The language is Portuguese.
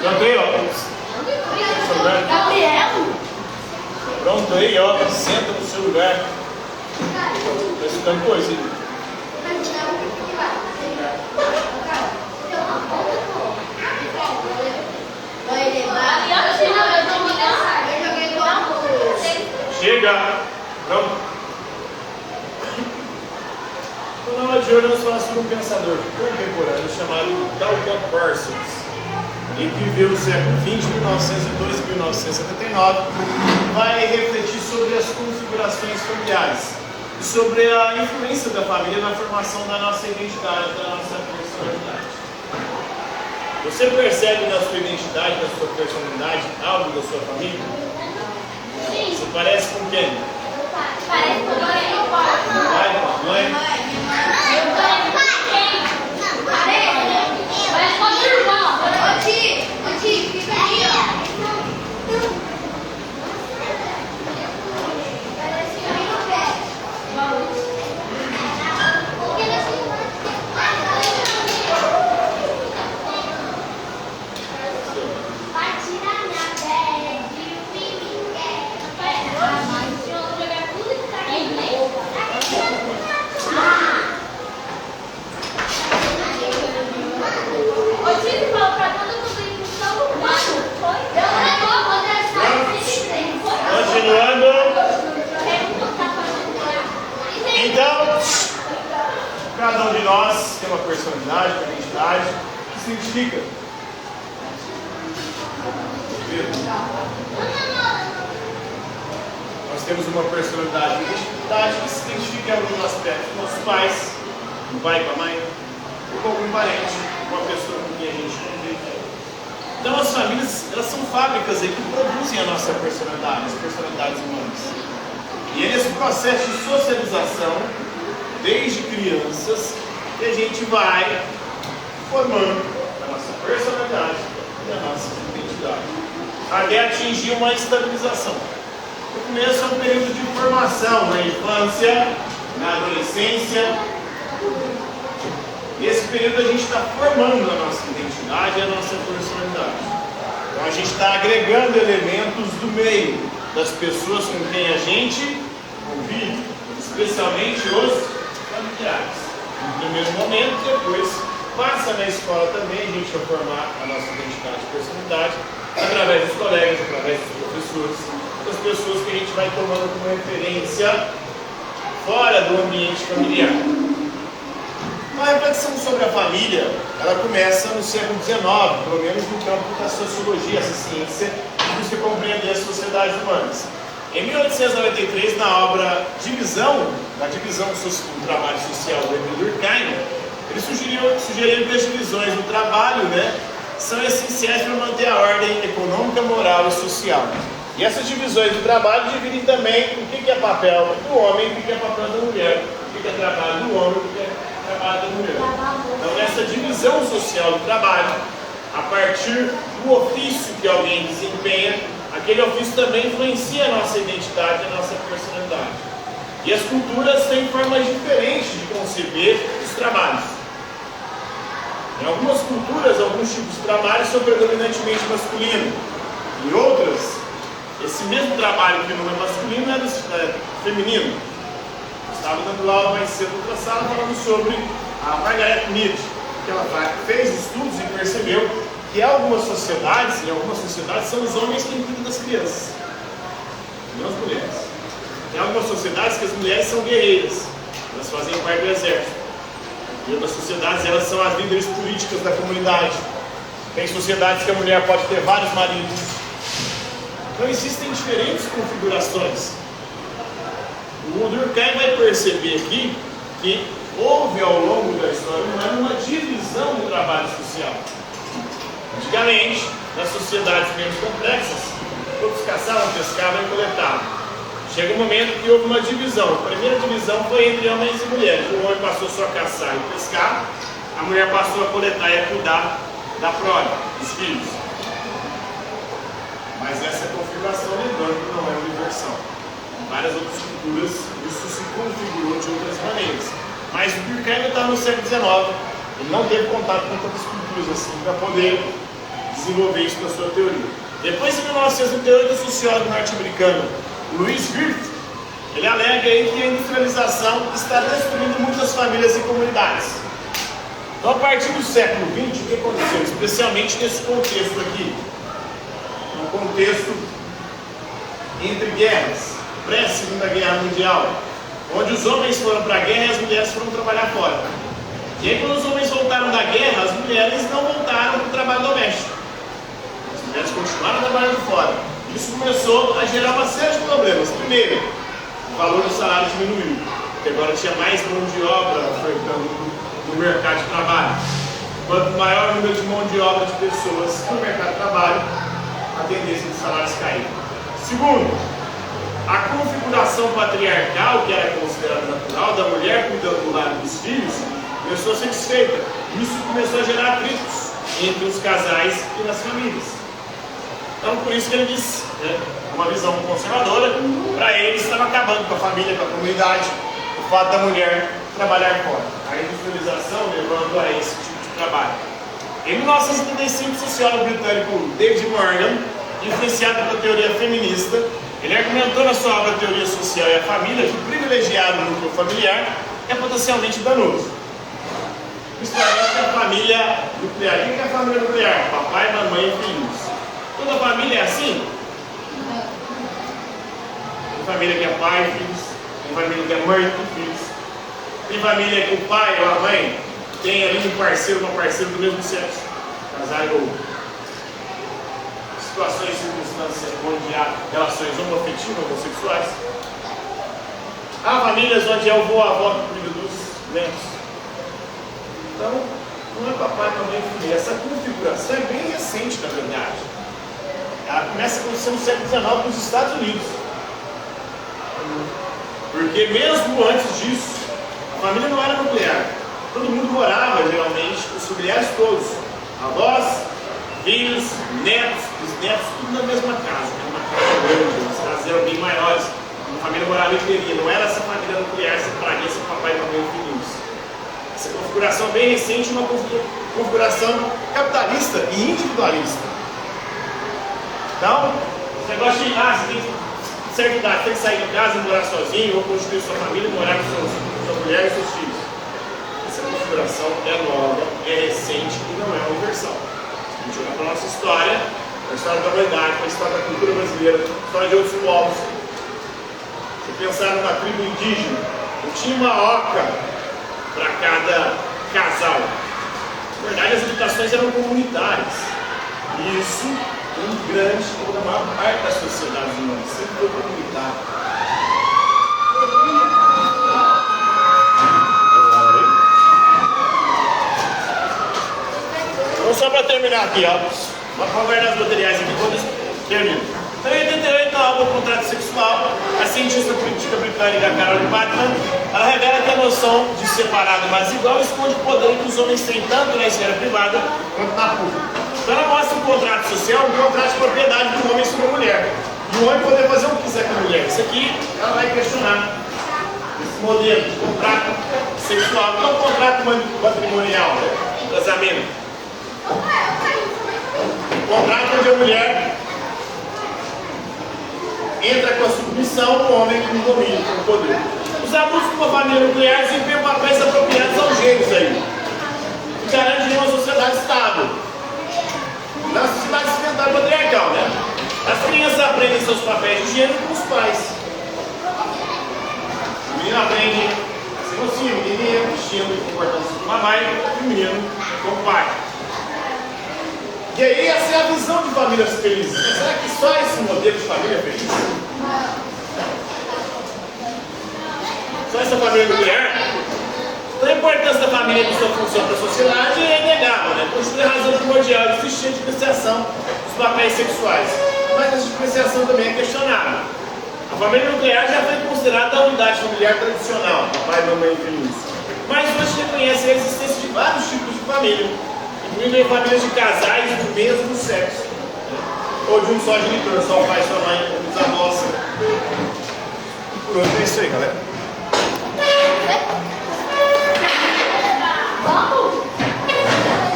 Pronto aí, ó. Gabriel? Pronto aí, ó. Senta no seu lugar. Tá escutando coisa aí. Chega. Pronto. Então, na aula de hoje, nós falamos sobre um pensador contemporâneo chamado Dalton Parsons. Ele viveu no século XX, 1902 e 1979, vai refletir sobre as configurações familiares e sobre a influência da família na formação da nossa identidade, da nossa personalidade. Você percebe na sua identidade, na sua personalidade, algo da sua família? Sim. Você parece com quem? Parece com o meu pai. Pai, com a mãe? Meu pai com quem? Parece com a minha irmã. Ô, Ti, fica aí, ó. Continuando. Então, cada um de nós tem uma personalidade, uma identidade. O que significa? Nós temos uma personalidade e identidade que se identifica em alguns aspectos com nossos pais, com o pai, com a mãe, ou com algum parente, com uma pessoa com quem a gente convive. Então as famílias, elas são fábricas aí que produzem a nossa personalidade, as personalidades humanas. E é nesse processo de socialização, desde crianças, que a gente vai formando a nossa personalidade e a nossa identidade, até atingir uma estabilização. O começo é um período de formação na infância, na adolescência. Nesse período a gente está formando a nossa identidade e a nossa personalidade. Então a gente está agregando elementos do meio, das pessoas com quem a gente convive, especialmente os familiares. No primeiro momento, depois passa na escola também, a gente vai formar a nossa identidade e personalidade através dos colegas, através dos professores, das pessoas que a gente vai tomando como referência fora do ambiente familiar. A reflexão sobre a família, ela começa no século XIX, pelo menos no campo da sociologia, essa ciência de você compreender as sociedades humanas. Em 1893, na obra Divisão, da divisão do trabalho social do Emile Durkheim, ele sugeriu que as divisões do trabalho, são essenciais para manter a ordem econômica, moral e social. E essas divisões do trabalho dividem também o que é papel do homem e o que é papel da mulher, o que é trabalho do homem e o que é trabalho da mulher. Então, nessa divisão social do trabalho, a partir do ofício que alguém desempenha, aquele ofício também influencia a nossa identidade e a nossa personalidade. E as culturas têm formas diferentes de conceber os trabalhos. Em algumas culturas, alguns tipos de trabalho são predominantemente masculinos. Em outras, esse mesmo trabalho que não é masculino é feminino. Estava dando aula mais cedo outra sala falando sobre a Margaret Mead, que ela fez estudos e percebeu que em algumas sociedades são os homens que cuidam das crianças, não as mulheres. Tem algumas sociedades que as mulheres são guerreiras, elas fazem parte do exército. Em outras sociedades elas são as líderes políticas da comunidade. Tem sociedades que a mulher pode ter vários maridos. Então existem diferentes configurações. O Durkheim vai perceber aqui que houve ao longo da história humana uma divisão do trabalho social. Antigamente, nas sociedades menos complexas, todos caçavam, pescavam e coletavam. Chega um momento que houve uma divisão. A primeira divisão foi entre homens e mulheres. O homem passou só a caçar e pescar, a mulher passou a coletar e a cuidar da prole, dos filhos. Mas essa configuração, lembrando que não é universal. Em várias outras culturas, isso se configurou de outras maneiras. Mas o Durkheim estava no século XIX. Ele não teve contato com tantas culturas assim para poder desenvolver isso na sua teoria. Depois, em 1938, o sociólogo norte-americano Louis Wirth, ele alega aí que a industrialização está destruindo muitas famílias e comunidades. Então, a partir do século XX, o que aconteceu? Especialmente nesse contexto aqui, um contexto entre guerras, pré-Segunda Guerra Mundial, onde os homens foram para a guerra e as mulheres foram trabalhar fora. E aí, quando os homens voltaram da guerra, as mulheres não voltaram para o trabalho doméstico. As mulheres continuaram trabalhando fora. Isso começou a gerar uma série de problemas. Primeiro, o valor do salário diminuiu, porque agora tinha mais mão de obra ofertando no mercado de trabalho. Quanto maior o número de mão de obra de pessoas no mercado de trabalho, a tendência de salários cair. Segundo, a configuração patriarcal, que era considerada natural, da mulher cuidando do lar dos filhos, começou a ser desfeita. Isso começou a gerar atritos entre os casais e nas famílias. Então, por isso que ele disse, né, uma visão conservadora, para ele estava acabando com a família, com a comunidade, o fato da mulher trabalhar fora. A industrialização levando a esse tipo de trabalho. Em 1975, o sociólogo britânico David Morgan, influenciado pela teoria feminista, ele argumentou na sua obra Teoria Social e a Família que privilegiar o núcleo familiar é potencialmente danoso. Principalmente a família nuclear. O que é a família nuclear? Papai, mamãe e filhos. Toda família é assim? Tem família que é pai e filhos, tem família que é mãe e filhos, tem família que o pai ou a mãe tem ali um parceiro, uma parceira do mesmo sexo, casado ou situações e circunstâncias onde há relações homoafetivas, homossexuais. Há famílias onde é o avô, a avó que cuida dos netos. Então, não é papai, mamãe e filho. Essa configuração é bem recente, na verdade. Ela começa a acontecer no século XIX nos Estados Unidos. Porque mesmo antes disso, a família não era nuclear. Todo mundo morava, geralmente, os familiares todos. Avós, filhos, netos, bisnetos, tudo na mesma casa. Uma casa grande, as casas eram bem maiores. A família morava em periferia. Não era essa família nuclear separadista, papai, mamãe e filhos. Essa configuração é bem recente, uma configuração capitalista e individualista. Então, esse negócio de você tem certa idade, tem que sair de casa e morar sozinho, ou constituir sua família e morar com sua mulher e seus filhos. Essa configuração é nova, é recente e não é universal. A gente olha para a nossa história, a história da humanidade, a história da cultura brasileira, a história de outros povos. Se pensar numa tribo indígena, não tinha uma oca para cada casal. Na verdade, as habitações eram comunitárias. E isso, um grande, ou da maior parte das sociedades humanas, sempre foi comunitário. Então, só para terminar aqui, ó, vamos ver as materiais aqui, quando termino. Então, em 88, na obra Contrato Sexual, a cientista política britânica Carol Batman, ela revela que a noção de separado mas igual esconde o poder que os homens têm tanto na esfera privada quanto na pública. Então ela mostra um contrato social, um contrato de propriedade do homem sobre a mulher. E o homem poder fazer o que quiser com a mulher. Isso aqui, ela vai questionar esse modelo de contrato sexual, que é um contrato matrimonial, né? Um casamento. Um contrato onde a mulher entra com a submissão, o homem com o domínio, com o poder. Os abusos de uma família nuclear desempenham papéis apropriados aos gêneros aí. Que garantem uma sociedade estável. Na sociedade ocidental patriarcal, né? As crianças aprendem seus papéis de gênero com os pais. O menino aprende a ser mocinho, o menino vestindo e comportando-se com a mãe, e o menino com o pai. E aí essa é a visão de famílias felizes. Mas será que só esse modelo de família é feliz? Só essa família nuclear? Então a importância da família e sua função para a sociedade é inegável, né? Por isso é a razão primordial de existir a diferenciação dos papéis sexuais. Mas essa diferenciação também é questionável. A família nuclear já foi considerada a unidade familiar tradicional, papai, mamãe e filhos. Mas hoje reconhece a existência de vários tipos de família, incluindo famílias de casais do mesmo sexo, ou de um só genitor, só o pai, sua mãe, ou os avós. Por outro é isso aí, galera. Vamos!